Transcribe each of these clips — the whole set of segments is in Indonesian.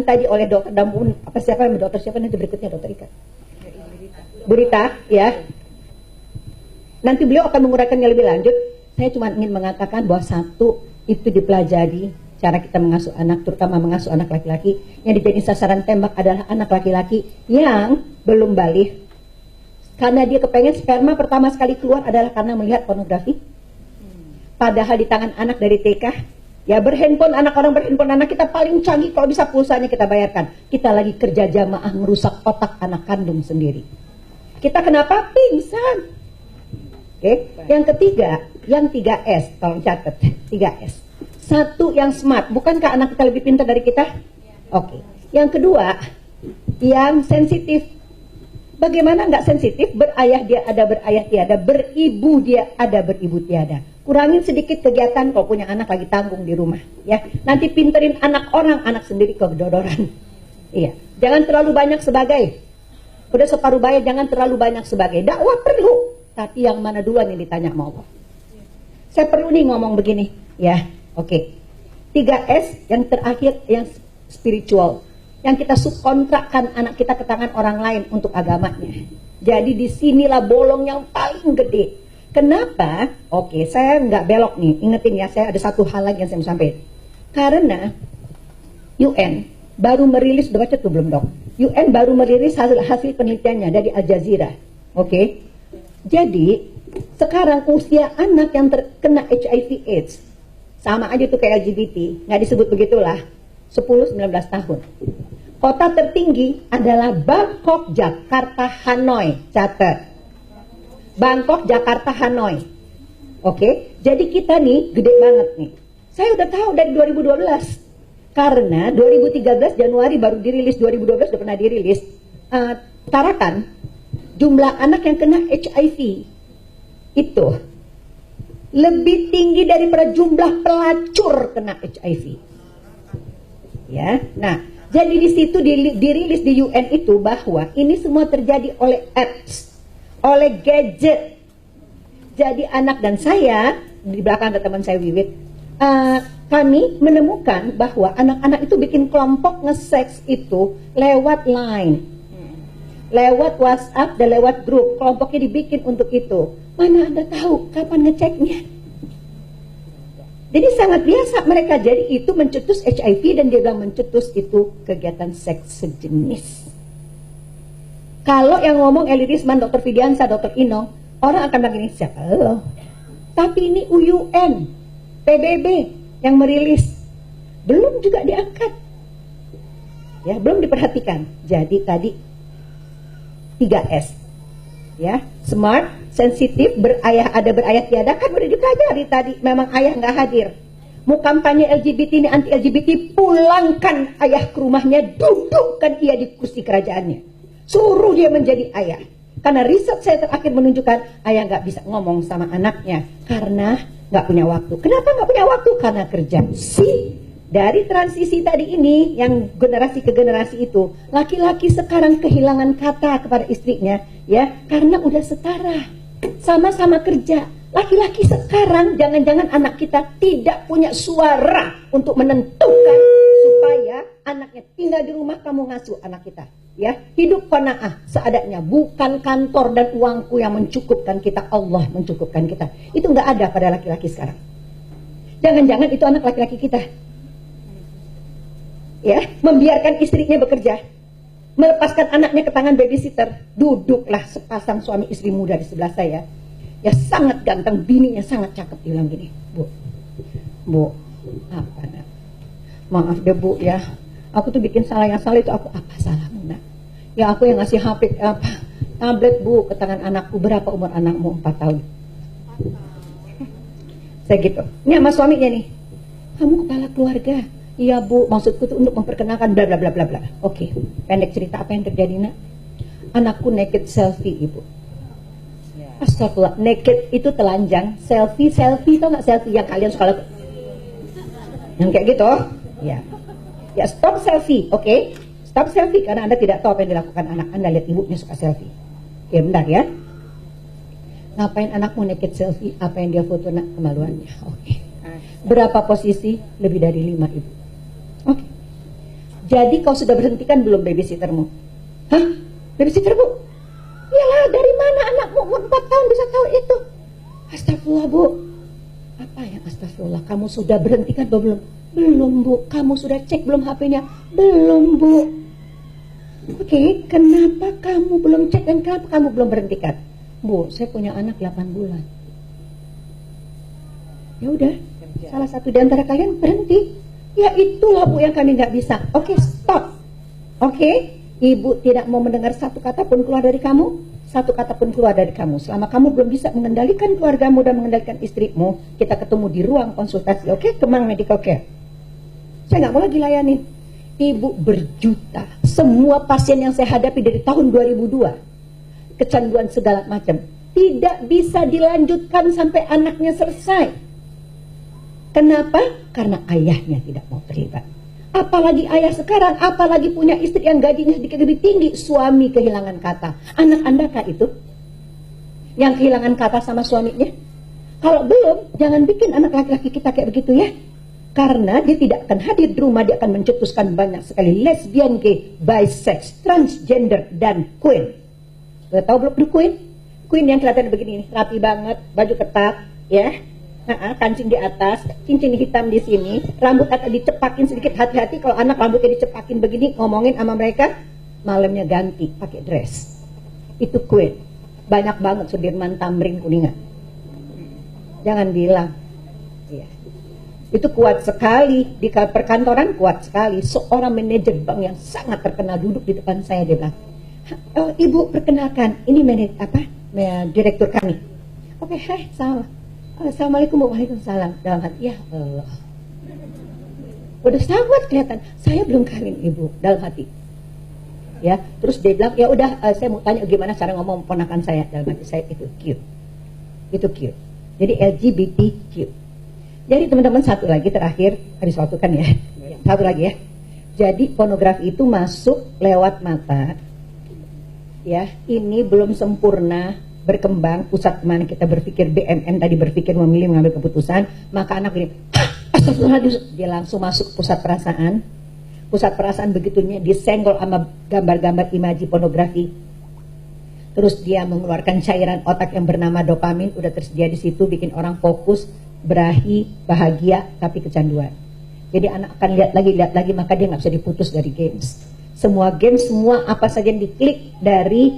tadi oleh dokter Damun, dokter siapa nanti berikutnya, dokter Ika, Bu Rita, ya. Nanti beliau akan menguraikannya lebih lanjut. Saya cuma ingin mengatakan bahwa satu itu dipelajari cara kita mengasuh anak, terutama mengasuh anak laki-laki. Yang dijadiin sasaran tembak adalah anak laki-laki yang belum balik, karena dia kepengen sperma pertama sekali keluar adalah karena melihat pornografi. Padahal di tangan anak dari TK, ya berhandphone, anak orang berhandphone, anak kita paling canggih, kalau bisa pulsanya kita bayarkan. Kita lagi kerja jamaah merusak otak anak kandung sendiri. Kita kenapa? Pingsan. Oke. Yang ketiga, yang 3S, tolong catat, 3S. Satu, yang smart. Bukankah anak kita lebih pintar dari kita? Oke. Yang kedua, yang sensitif. Bagaimana nggak sensitif? Berayah dia ada, berayah tiada. Beribu dia ada, beribu tiada. Kurangin sedikit kegiatan kalau punya anak lagi tanggung di rumah, ya. Nanti pinterin anak orang, anak sendiri kedodoran. Iya. Jangan terlalu banyak sebagai. Udah separuh bayar, jangan terlalu banyak sebagai. Dakwah perlu, tapi yang mana duluan yang ditanya sama Allah. Saya perlu nih ngomong begini, ya. Oke. 3S yang terakhir, yang spiritual. Yang kita subkontrakkan anak kita ke tangan orang lain untuk agamanya. Jadi disinilah bolong yang paling gede. Kenapa? Oke, saya nggak belok nih. Ingetin ya, saya ada satu hal lagi yang saya mau sampaikan. Karena UN baru merilis, udah baca tuh belum dok? UN baru merilis hasil penelitiannya dari Al Jazeera. Oke. Jadi sekarang usia anak yang terkena HIV/AIDS sama aja tuh kayak LGBT, nggak disebut begitulah, 10-19 tahun. Kota tertinggi adalah Bangkok, Jakarta, Hanoi. Catat. Bangkok, Jakarta, Hanoi. Oke, jadi kita nih gede banget nih. Saya udah tahu dari 2012. Karena 2013 Januari baru dirilis, 2012 udah pernah dirilis. Tarakan jumlah anak yang kena HIV itu lebih tinggi daripada jumlah pelacur kena HIV. Ya, nah, jadi di situ dirilis di UN itu bahwa ini semua terjadi oleh apps, oleh gadget. Jadi anak dan saya, di belakang ada teman saya Wiwit, kami menemukan bahwa anak-anak itu bikin kelompok nge-seks itu lewat line, lewat WhatsApp dan lewat grup. Kelompoknya dibikin untuk itu. Mana Anda tahu kapan ngeceknya? Jadi sangat biasa mereka. Jadi itu mencetus HIV, dan dia bilang mencetus itu kegiatan seks sejenis. Kalau yang ngomong Eli Risman, Dr. Fidiansa, Dr. Inong, orang akan bilang ini siapa lo? Tapi ini UUN, PBB yang merilis, belum juga diangkat, ya, belum diperhatikan. Jadi tadi 3S, ya, smart, sensitif, berayah ada, berayah tiada, kan udah dipelajari tadi. Memang ayah nggak hadir. Mau kampanye LGBT ini, anti LGBT, pulangkan ayah ke rumahnya, dudukkan ia di kursi kerajaannya. Suruh dia menjadi ayah. Karena riset saya terakhir menunjukkan ayah nggak bisa ngomong sama anaknya karena nggak punya waktu. Kenapa nggak punya waktu? Karena kerja. Dari transisi tadi ini, yang generasi ke generasi itu, laki-laki sekarang kehilangan kata kepada istrinya, ya, karena udah setara, sama-sama kerja. Laki-laki sekarang, jangan-jangan anak kita tidak punya suara untuk menentukan supaya anaknya tinggal di rumah, kamu ngasuh anak kita. Ya, hidup qanaah seadanya, bukan kantor dan uangku yang mencukupkan kita, Allah mencukupkan kita. Itu nggak ada pada laki-laki sekarang. Jangan-jangan itu anak laki-laki kita, ya, membiarkan istrinya bekerja, melepaskan anaknya ke tangan babysitter. Duduklah sepasang suami istri muda di sebelah saya, ya, sangat ganteng, bininya sangat cakep. Bilang gini, bu, apa nak? Maaf deh bu, ya, aku tuh bikin salah, yang salah itu aku. Apa salahmu nak? Ya aku yang ngasih HP, tablet bu ke tangan anakku. Berapa umur anakmu? 4 tahun. Saya gitu. Ini sama suaminya nih, kamu kepala keluarga. Iya bu, maksudku tuh untuk memperkenalkan bla bla bla bla bla. Oke, pendek cerita, apa yang terjadi nak? Anakku naked selfie ibu. Astagfirullah, naked itu telanjang, selfie tau nggak selfie yang kalian suka lakukan? Yang kayak gitu, ya. Ya, stop selfie, oke? Stop selfie karena Anda tidak tahu apa yang dilakukan anak Anda. Lihat ibunya suka selfie. Oke, bentar ya. Ngapain anakmu naked selfie? Apa yang dia foto nak? Kemaluannya. Oke. Berapa posisi? Lebih dari 5 ibu. Oke. Jadi kau sudah berhentikan belum babysittermu? Hah? Babysitter Bu? Iyalah, dari mana anakmu umur 4 tahun bisa tahu itu? Astagfirullah Bu. Apa yang astagfirullah? Kamu sudah berhentikan belum? Belum Bu. Kamu sudah cek belum HP-nya? Belum Bu. Oke, kenapa kamu belum cek dan kenapa kamu belum berhentikan? Bu, saya punya anak 8 bulan. Ya udah, salah satu di antara kalian berhenti. Ya itulah Bu yang kami nggak bisa. Oke, stop. Oke, Ibu tidak mau mendengar satu kata pun keluar dari kamu, satu kata pun keluar dari kamu. Selama kamu belum bisa mengendalikan keluargamu dan mengendalikan istrimu, kita ketemu di ruang konsultasi. Oke, Kemang Medical Care. Saya nggak mau lagi layanin. Ibu berjuta. Semua pasien yang saya hadapi dari tahun 2002, kecanduan segala macam, tidak bisa dilanjutkan sampai anaknya selesai. Kenapa? Karena ayahnya tidak mau terlibat. Apalagi ayah sekarang, apalagi punya istri yang gajinya sedikit lebih tinggi, suami kehilangan kata. Anak Anda kah itu yang kehilangan kata sama suaminya? Kalau belum, jangan bikin anak laki-laki kita kayak begitu ya. Karena dia tidak akan hadir di rumah, dia akan mencetuskan banyak sekali lesbian, gay, bisex, transgender, dan queer. Sudah tahu belum queer? Queen yang kelihatan begini, rapi banget, baju ketat, ya. Kancing di atas, cincin hitam di sini, rambut akan dicepakin sedikit, hati-hati kalau anak rambutnya dicepakin begini, ngomongin sama mereka, malamnya ganti pakai dress. Itu queen. Banyak banget Sudirman Tamrin Kuningan. Jangan bilang. Ya. Itu kuat sekali di perkantoran, kuat sekali. Seorang manajer bank yang sangat terkenal duduk di depan saya, dia bilang, Ibu perkenalkan, ini direktur kami. Oke, hai, salam. Assalamualaikum, waalaikumsalam. Dalam hati, ya Allah, udah sangat kelihatan saya belum kawin Ibu, dalam hati. Ya, terus dia bilang, ya udah, saya mau tanya gimana cara ngomong ponakan saya. Dalam hati saya, itu cute. Jadi LGBTQ. Jadi teman-teman, satu lagi terakhir, habis waktu kan ya. Satu lagi ya. Jadi pornografi itu masuk lewat mata. Ya, ini belum sempurna berkembang. Pusat mana kita berpikir, BMN tadi berpikir memilih mengambil keputusan, maka anak ini astagfirullahaladzim, dia langsung masuk pusat perasaan. Pusat perasaan begitunya disenggol sama gambar-gambar imaji pornografi. Terus dia mengeluarkan cairan otak yang bernama dopamin, udah tersedia di situ, bikin orang fokus, berahi, bahagia, tapi kecanduan. Jadi anak akan lihat lagi, maka dia nggak bisa diputus dari games. Semua games, semua apa saja yang diklik dari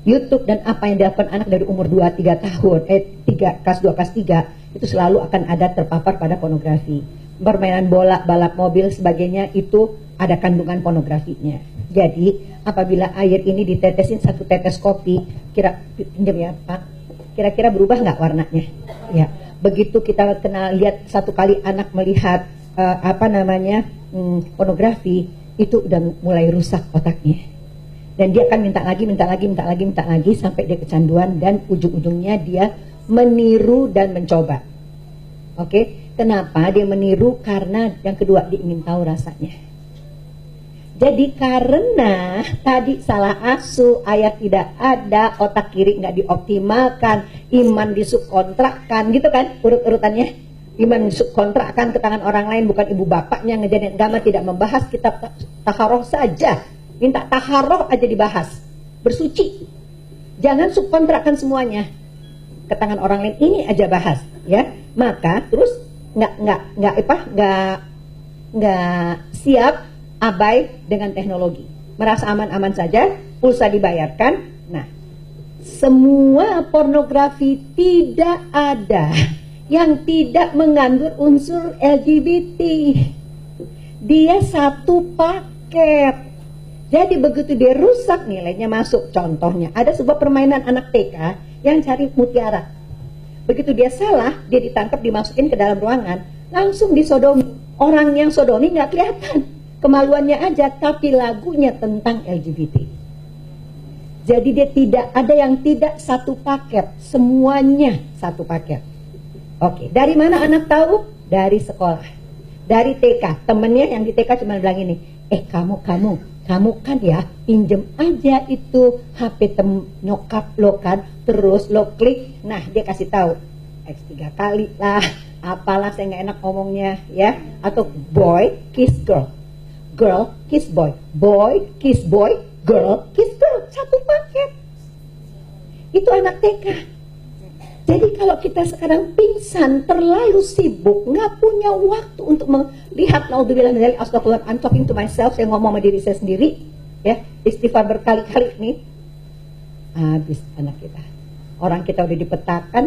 YouTube dan apa yang dilakukan anak dari umur 2-3 tahun, kelas 2, kelas 3, itu selalu akan ada terpapar pada pornografi. Permainan bola, balap mobil, sebagainya, itu ada kandungan pornografinya. Jadi, apabila air ini ditetesin 1 tetes kopi, pinjam ya Pak, kira-kira berubah nggak warnanya? Ya, begitu kita lihat satu kali anak melihat pornografi, itu udah mulai rusak otaknya. Dan dia akan minta lagi sampai dia kecanduan dan ujung-ujungnya dia meniru dan mencoba. Oke, kenapa dia meniru? Karena yang kedua, dia ingin tahu rasanya. Jadi karena tadi salah asuh, ayah tidak ada, otak kiri nggak dioptimalkan, iman disubkontrakkan, gitu kan urut-urutannya. Iman disubkontrakkan ke tangan orang lain, bukan ibu bapaknya. Ngejadiin agama tidak membahas kitab taharoh saja. Minta taharoh aja dibahas, bersuci. Jangan subkontrakkan semuanya ke tangan orang lain, ini aja bahas, ya. Maka terus nggak siap abai dengan teknologi, merasa aman-aman saja, pulsa dibayarkan. Nah, semua pornografi tidak ada yang tidak mengandung unsur LGBT. Dia satu paket. Jadi begitu dia rusak, nilainya masuk. Contohnya, ada sebuah permainan anak TK yang cari mutiara. Begitu dia salah, dia ditangkap, dimasukin ke dalam ruangan, langsung disodomi. Orang yang sodomi nggak kelihatan, kemaluannya aja, tapi lagunya tentang LGBT. Jadi dia tidak ada yang tidak satu paket, semuanya satu paket. Oke, dari mana anak tahu? Dari sekolah, dari TK. Temennya yang di TK cuma bilang ini, kamu kan ya pinjem aja itu HP nyokap lo kan, terus lo klik, nah dia kasih tahu X 3 kali lah, apalah saya nggak enak ngomongnya ya, atau boy kiss girl, girl kiss boy, kiss boy, girl kiss girl, satu paket. Itu anak TK. Jadi kalau kita sekarang pingsan, terlalu sibuk, nggak punya waktu untuk melihat, naudzubillah dari astagfirullah, I'm talking to myself, saya ngomong sama diri saya sendiri, ya, istighfar berkali-kali nih, habis anak kita. Orang kita udah dipetakan,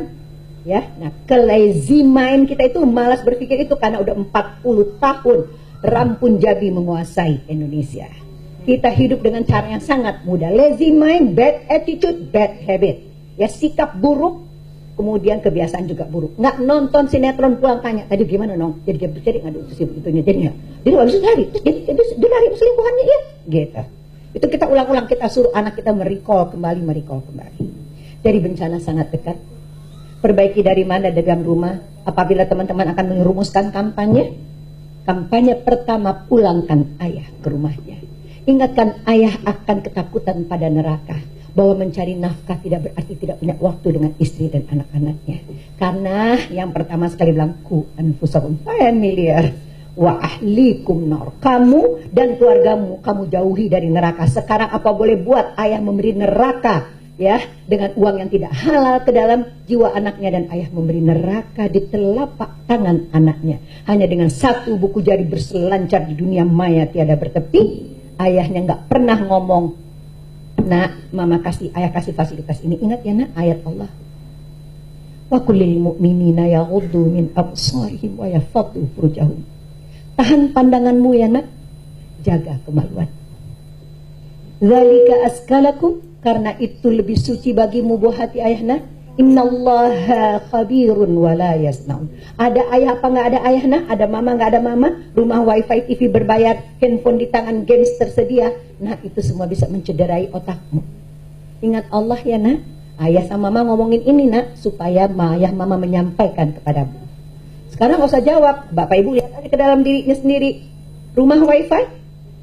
ya. Nah, lazy mind kita itu malas berpikir itu karena udah 40 tahun Rampun Jabi menguasai Indonesia. Kita hidup dengan cara yang sangat mudah. Lazy mind, bad attitude, bad habit. Ya, sikap buruk, kemudian kebiasaan juga buruk. Nggak nonton sinetron pulang tanya, tadi gimana nong? Jadi ngadu itunya jadinya. Jadi habis itu hari, jadi dia lari selingkuhannya ya, gitu. Itu kita ulang-ulang, kita suruh anak kita merecall kembali. Jadi bencana sangat dekat. Perbaiki dari mana? Dalam rumah. Apabila teman-teman akan merumuskan kampanye pertama, pulangkan ayah ke rumahnya. Ingatkan ayah akan ketakutan pada neraka, bahwa mencari nafkah tidak berarti tidak punya waktu dengan istri dan anak-anaknya. Karena yang pertama sekali bilang, ku anfusakum familiar wa ahlikum nar. Kamu dan keluargamu kamu jauhi dari neraka. Sekarang apa boleh buat ayah memberi neraka, ya, dengan uang yang tidak halal ke dalam jiwa anaknya, dan ayah memberi neraka di telapak tangan anaknya. Hanya dengan satu buku jari berselancar di dunia maya tiada bertepi. Ayahnya nggak pernah ngomong, nak, mama kasih, ayah kasih fasilitas ini. Ingat ya nak, ayat Allah. Wa kullil mu'minina yaghuddu min absarihim wa yahfadhu furujahum. Tahan pandanganmu ya nak, jaga kemaluan. Dzalika askalakum, karena itu lebih suci bagimu buah hati ayahna. Innallaha khabirun wala yasnaun. Ada ayah apa nggak ada ayahna? Ada mama nggak ada mama? Rumah wifi, TV berbayar, handphone di tangan, games tersedia. Nah, itu semua bisa mencederai otakmu. Ingat Allah ya nak. Ayah sama mama ngomongin ini nak, supaya ayah mama menyampaikan kepadamu. Sekarang nggak usah jawab. Bapak ibu lihat aja ke dalam dirinya sendiri. Rumah wifi,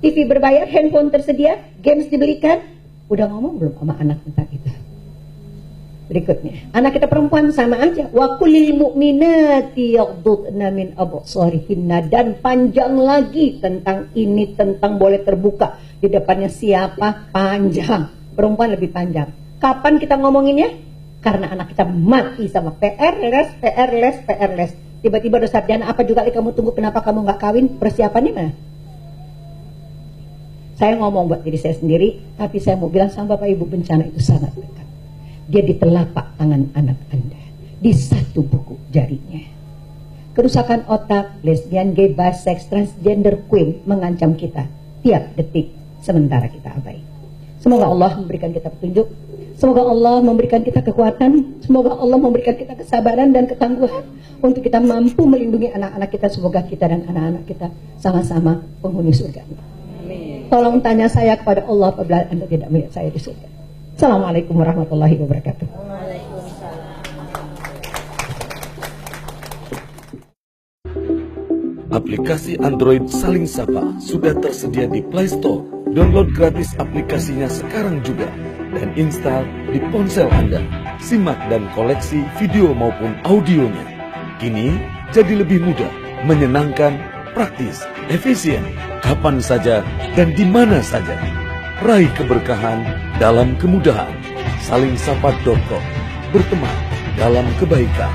TV berbayar, handphone tersedia, games dibelikan. Udah ngomong belum sama anak tentang itu? Berikutnya, anak kita perempuan sama aja. Wa kullil mu'minati yaghdudna min absarihinna, dan panjang lagi tentang ini, tentang boleh terbuka di depannya siapa, panjang. Perempuan lebih panjang. Kapan kita ngomonginnya? Karena anak kita mati sama PR les. Tiba-tiba udah sarjana apa juga kamu tunggu, kenapa kamu nggak kawin? Persiapannya mana? Saya ngomong buat diri saya sendiri, tapi saya mau bilang sama Bapak Ibu, bencana itu sangat dekat. Dia di telapak tangan anak Anda, di satu buku jarinya. Kerusakan otak, lesbian, gay, bisex, transgender, queer mengancam kita tiap detik sementara kita abai. Semoga Allah memberikan kita petunjuk, semoga Allah memberikan kita kekuatan, semoga Allah memberikan kita kesabaran dan ketangguhan untuk kita mampu melindungi anak-anak kita. Semoga kita dan anak-anak kita sama-sama penghuni surga. Tolong tanya saya kepada Allah apabila Anda tidak melihat saya di surga. Assalamualaikum warahmatullahi wabarakatuh. Aplikasi Android Saling Sapa sudah tersedia di Play Store. Download gratis aplikasinya sekarang juga dan install di ponsel Anda. Simak dan koleksi video maupun audionya. Kini jadi lebih mudah, menyenangkan, praktis, efisien, kapan saja dan di mana saja. Raih keberkahan dalam kemudahan. Salingsapa.com, berteman dalam kebaikan.